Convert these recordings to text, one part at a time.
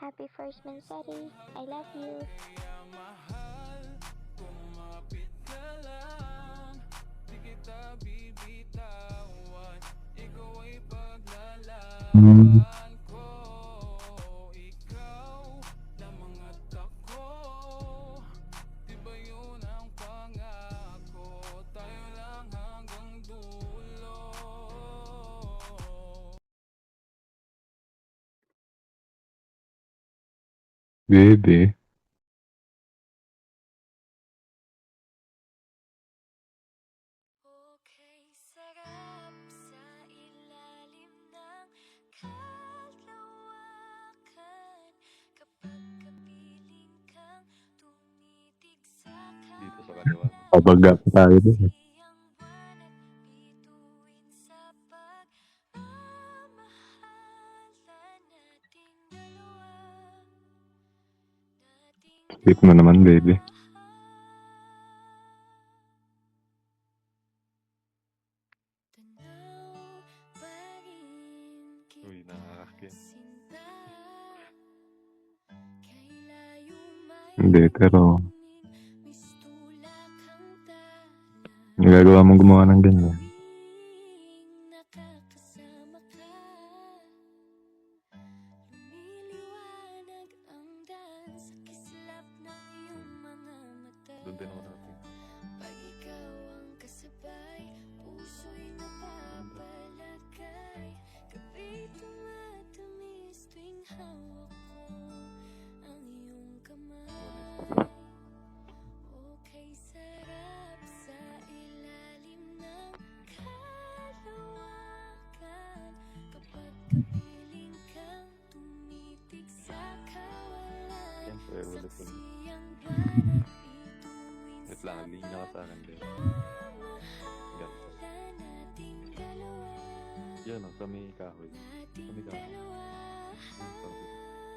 Happy first Manseti. I love you. Bebe. Dito sa kaliwa. Pabaga pa tayo dun. Skip mo naman, baby. Uy, nakakakin. Hindi, pero nagagawa mong gumawa ng ganyan. Doon din ako natin. Siyempre, ulit ulit. Wait lang, linya ka sa akin din. Ganito. Yan o, sa may kahoy. Sa may kahoy.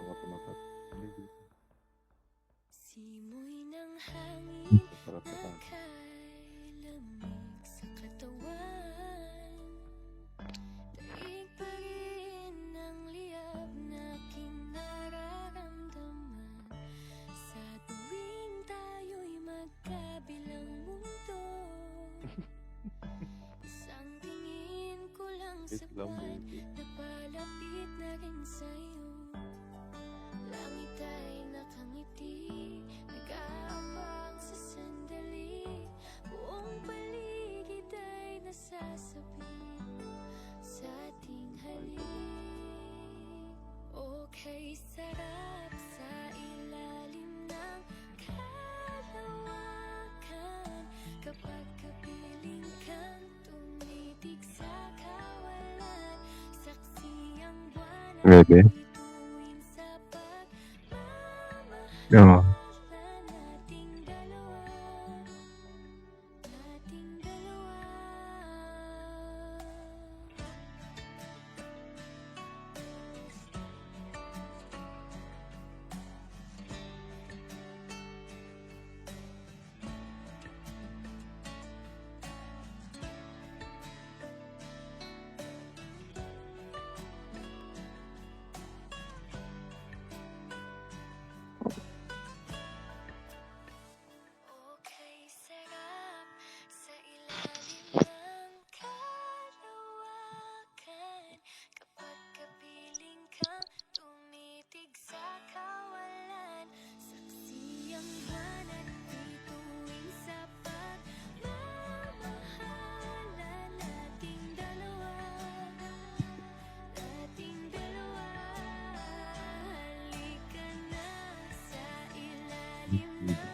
Mga pumatat. Hindi dito. Sarap ka sa akin. Wait lang, baby. Napalapit na rin sa'yo. Langit ay nakangiti, nag-aabang sa sandali. Buong paligid ay nasasabi sa ating halik. Okay, sarap sa ilalim ng kalawakan. Kapag kapiling kang tumitig sa kawalan, saksi ang buwan at Bebe. bituin sa Oo. pagmamahal nating dalawa. Nating dalawa. Okay, sarap sa ilalim ng kalawakan. Kapag kapiling kang tumitig sa kawalan, saksi ang buwan at bituin sa pagmamahalan nating dalawa. Nating dalawa. Halika na sa ilalim ng